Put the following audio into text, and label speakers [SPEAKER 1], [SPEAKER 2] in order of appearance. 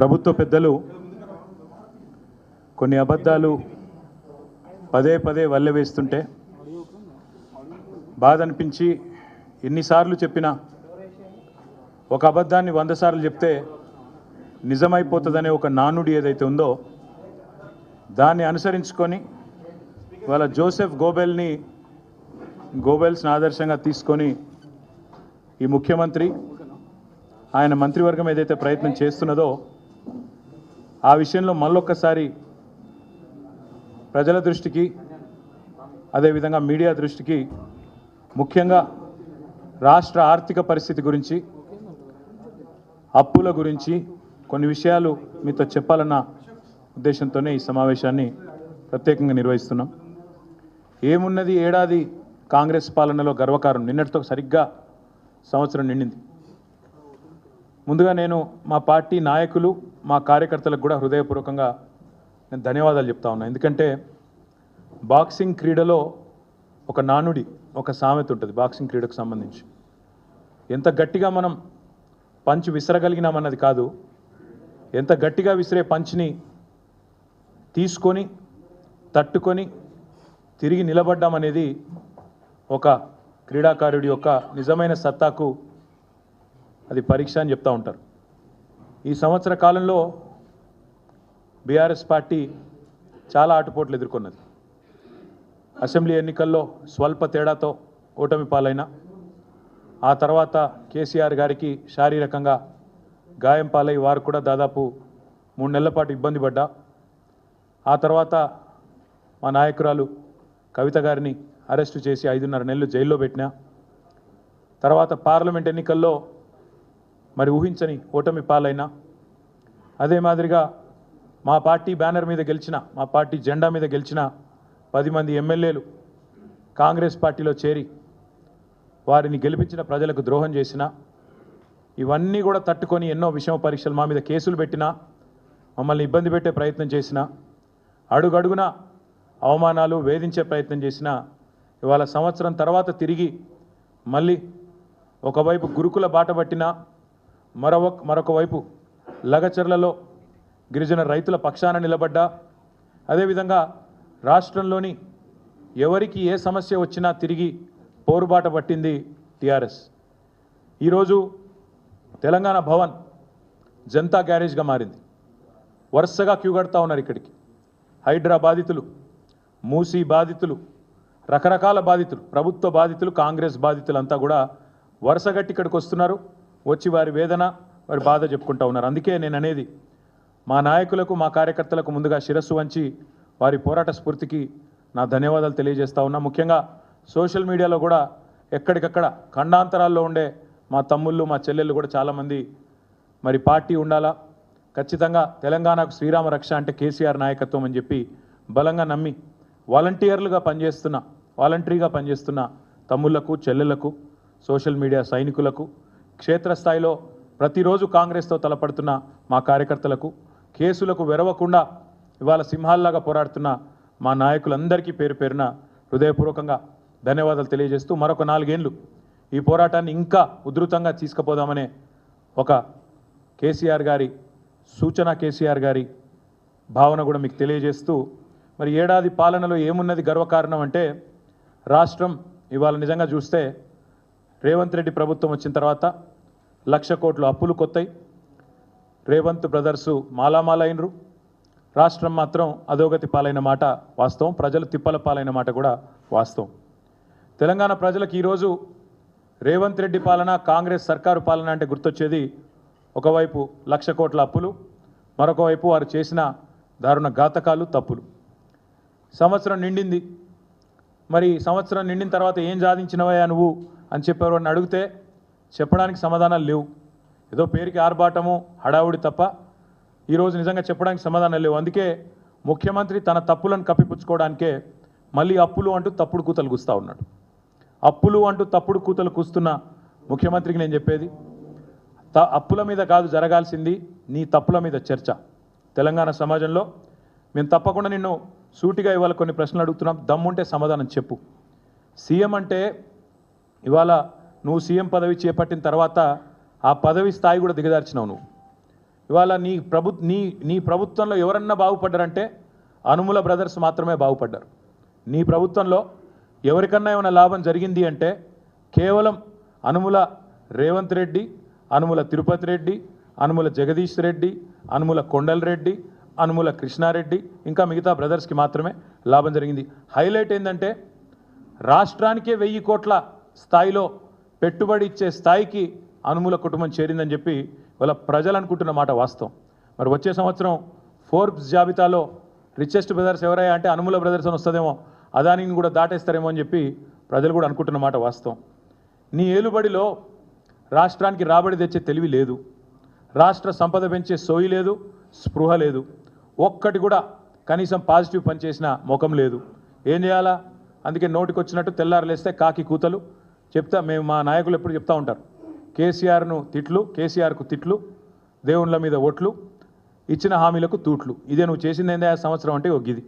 [SPEAKER 1] ప్రభుత్వ పెద్దలు కొన్ని అబద్ధాలు పదే పదే వల్లె వేస్తుంటే బాధ అనిపించి ఎన్నిసార్లు చెప్పినా ఒక అబద్ధాన్ని 100 సార్లు చెప్తే నిజమైపోతుందనే ఒక నానుడి ఏదైతే ఉందో దాన్ని అనుసరించుకొని వాళ్ళ జోసెఫ్ గోబెల్స్ని ఆదర్శంగా తీసుకొని ఈ ముఖ్యమంత్రి ఆయన మంత్రివర్గం ఏదైతే ప్రయత్నం చేస్తున్నదో ఆ విషయంలో మళ్ళొక్కసారి ప్రజల దృష్టికి అదేవిధంగా మీడియా దృష్టికి ముఖ్యంగా రాష్ట్ర ఆర్థిక పరిస్థితి గురించి అప్పుల గురించి కొన్ని విషయాలు మీతో చెప్పాలన్న ఉద్దేశంతోనే ఈ సమావేశాన్ని ప్రత్యేకంగా నిర్వహిస్తున్నాం. ఏమున్నది ఏడాది కాంగ్రెస్ పాలనలో గర్వకారణం. నిన్నటితో సరిగ్గా సంవత్సరం నిండింది. ముందుగా నేను మా పార్టీ నాయకులు మా కార్యకర్తలకు కూడా హృదయపూర్వకంగా నేను ధన్యవాదాలు చెప్తా ఉన్నా. ఎందుకంటే బాక్సింగ్ క్రీడలో ఒక నానుడి ఒక సామెత ఉంటుంది. బాక్సింగ్ క్రీడకు సంబంధించి ఎంత గట్టిగా మనం పంచ్ విసరగలిగినామన్నది కాదు, ఎంత గట్టిగా విసిరే పంచ్ని తీసుకొని తట్టుకొని తిరిగి నిలబడ్డామనేది ఒక క్రీడాకారుడి యొక్క నిజమైన సత్తాకు అది పరీక్ష అని చెప్తూ ఉంటారు. ఈ సంవత్సర కాలంలో బీఆర్ఎస్ పార్టీ చాలా ఆటుపోట్లు ఎదుర్కొన్నది. అసెంబ్లీ ఎన్నికల్లో స్వల్ప తేడాతో ఓటమి పాలైన, ఆ తర్వాత కేసీఆర్ గారికి శారీరకంగా గాయం పాలై వారు కూడా దాదాపు 3 నెలల పాటు ఇబ్బంది పడ్డా, ఆ తర్వాత మా నాయకురాలు కవిత గారిని అరెస్టు చేసి 5.5 నెలలు జైల్లో పెట్టినా, తర్వాత పార్లమెంట్ ఎన్నికల్లో మరి ఊహించని ఓటమి పాలైనా, అదే మాదిరిగా మా పార్టీ బ్యానర్ మీద గెలిచిన, మా పార్టీ జెండా మీద గెలిచిన 10 మంది ఎమ్మెల్యేలు కాంగ్రెస్ పార్టీలో చేరి వారిని గెలిపించిన ప్రజలకు ద్రోహం చేసిన, ఇవన్నీ కూడా తట్టుకొని ఎన్నో విషమ పరీక్షలు మా మీద కేసులు పెట్టినా, మమ్మల్ని ఇబ్బంది పెట్టే ప్రయత్నం చేసిన, అడుగడుగున అవమానాలు వేధించే ప్రయత్నం చేసిన, ఇవాళ సంవత్సరం తర్వాత తిరిగి మళ్ళీ ఒకవైపు గురుకుల బాట పట్టిన, మరొక వైపు లగచర్లలో గిరిజన రైతుల పక్షాన నిలబడ్డా, అదేవిధంగా రాష్ట్రంలోని ఎవరికి ఏ సమస్య వచ్చినా తిరిగి పోరుబాట పట్టింది టీఆర్ఎస్. ఈరోజు తెలంగాణ భవన్ జనతా గ్యారేజ్గా మారింది. వరుసగా క్యూ కడతా ఉన్నారు ఇక్కడికి. హైడ్రా బాధితులు, మూసీ బాధితులు, రకరకాల బాధితులు, ప్రభుత్వ బాధితులు, కాంగ్రెస్ బాధితులు అంతా కూడా వరుసగట్టి ఇక్కడికి వస్తున్నారు. వచ్చి వారి వేదన వారి బాధ చెప్పుకుంటూ ఉన్నారు. అందుకే నేను అనేది మా నాయకులకు మా కార్యకర్తలకు ముందుగా శిరస్సు వంచి వారి పోరాట స్ఫూర్తికి నా ధన్యవాదాలు తెలియజేస్తా ఉన్నా. ముఖ్యంగా సోషల్ మీడియాలో కూడా ఎక్కడికక్కడ ఖండాంతరాల్లో ఉండే మా తమ్ముళ్ళు మా చెల్లెళ్ళు కూడా చాలామంది మరి పార్టీ ఉండాలా, ఖచ్చితంగా తెలంగాణకు శ్రీరామ రక్ష అంటే కేసీఆర్ నాయకత్వం అని చెప్పి బలంగా నమ్మి వాలంటీర్గా పనిచేస్తున్న తమ్ముళ్లకు చెల్లెళ్లకు, సోషల్ మీడియా సైనికులకు, క్షేత్రస్థాయిలో ప్రతిరోజు కాంగ్రెస్తో తలపడుతున్న మా కార్యకర్తలకు, కేసులకు వెరవకుండా ఇవాళ సింహాల్లాగా పోరాడుతున్న మా నాయకులందరికీ పేరు పేరున హృదయపూర్వకంగా ధన్యవాదాలు తెలియజేస్తూ మరొక 4 ఏళ్ళు ఈ పోరాటాన్ని ఇంకా ఉధృతంగా తీసుకుపోదామనే ఒక కేసీఆర్ గారి సూచన, కేసీఆర్ గారి భావన కూడా మీకు తెలియజేస్తూ, మరి ఏడాది పాలనలో ఏమున్నది గర్వకారణం అంటే రాష్ట్రం ఇవాళ నిజంగా చూస్తే రేవంత్ రెడ్డి ప్రభుత్వం వచ్చిన తర్వాత 1,00,000 కోట్లు అప్పులు కొత్తాయి. రేవంత్ బ్రదర్సు మాలామాలైనరు. రాష్ట్రం మాత్రం అధోగతి పాలైన మాట వాస్తవం. ప్రజలు తిప్పల పాలైన మాట కూడా వాస్తవం. తెలంగాణ ప్రజలకు ఈరోజు రేవంత్ రెడ్డి పాలన, కాంగ్రెస్ సర్కారు పాలన అంటే గుర్తొచ్చేది ఒకవైపు 1,00,000 కోట్ల అప్పులు, మరొక వైపు వారు చేసిన దారుణ ఘాతకాలు, తప్పులు. సంవత్సరం నిండింది. మరి సంవత్సరం నిండిన తర్వాత ఏం సాధించినవయ్యా నువ్వు అని చెప్పారు అని అడిగితే చెప్పడానికి సమాధానాలు లేవు. ఏదో పేరుకి ఆర్భాటము హడావుడి తప్ప ఈరోజు నిజంగా చెప్పడానికి సమాధానాలు లేవు. అందుకే ముఖ్యమంత్రి తన తప్పులను కప్పిపుచ్చుకోవడానికే మళ్ళీ అప్పులు అంటూ తప్పుడు కూతలు కూస్తూ ఉన్నాడు. అప్పులు అంటూ తప్పుడు కూతలు కూస్తున్న ముఖ్యమంత్రికి నేను చెప్పేది, అప్పుల మీద కాదు జరగాల్సింది, నీ తప్పుల మీద చర్చ. తెలంగాణ సమాజంలో మేము తప్పకుండా నిన్ను సూటిగా ఇవాళ కొన్ని ప్రశ్నలు అడుగుతున్నాం, దమ్ముంటే సమాధానం చెప్పు. సీఎం అంటే ఇవాళ నువ్వు సీఎం పదవి చేపట్టిన తర్వాత ఆ పదవి స్థాయి కూడా దిగదార్చినావు నువ్వు. ఇవాళ నీ ప్రభుత్వంలో ఎవరన్నా బాగుపడ్డారంటే అనుముల బ్రదర్స్ మాత్రమే బాగుపడ్డారు. నీ ప్రభుత్వంలో ఎవరికన్నా ఏమైనా లాభం జరిగింది అంటే కేవలం అనుముల రేవంత్ రెడ్డి, అనుముల తిరుపతి రెడ్డి, అనుముల జగదీష్ రెడ్డి, అనుముల కొండల్ రెడ్డి, అనుముల కృష్ణారెడ్డి, ఇంకా మిగతా బ్రదర్స్కి మాత్రమే లాభం జరిగింది. హైలైట్ ఏంటంటే రాష్ట్రానికే 1000 కోట్ల స్థాయిలో పెట్టుబడి ఇచ్చే స్థాయికి అనుముల కుటుంబం చేరిందని చెప్పి వాళ్ళ ప్రజలు అనుకుంటున్న మాట వాస్తవం. మరి వచ్చే సంవత్సరం ఫోర్బ్స్ జాబితాలో రిచెస్ట్ బ్రదర్స్ ఎవరయ్యా అంటే అనుముల బ్రదర్స్ అని వస్తుందేమో, అదానిని కూడా దాటేస్తారేమో అని చెప్పి ప్రజలు కూడా అనుకుంటున్న మాట వాస్తవం. నీ ఏలుబడిలో రాష్ట్రానికి రాబడి తెచ్చే తెలివి లేదు, రాష్ట్ర సంపద పెంచే సోయి లేదు, స్పృహ లేదు, ఒక్కటి కూడా కనీసం పాజిటివ్ పని చేసిన ముఖం లేదు. ఏం చేయాలా? అందుకే నోటికి వచ్చినట్టు తెల్లారలేస్తే కాకి కూతలు చెప్తా. మేము మా నాయకులు ఎప్పుడు చెప్తా ఉంటారు, కేసీఆర్ను తిట్లు, కేసీఆర్కు తిట్లు, దేవుళ్ళ మీద ఓట్లు, ఇచ్చిన హామీలకు తూట్లు. ఇదే నువ్వు చేసింది ఏందా సంవత్సరం అంటే ఒక గిది.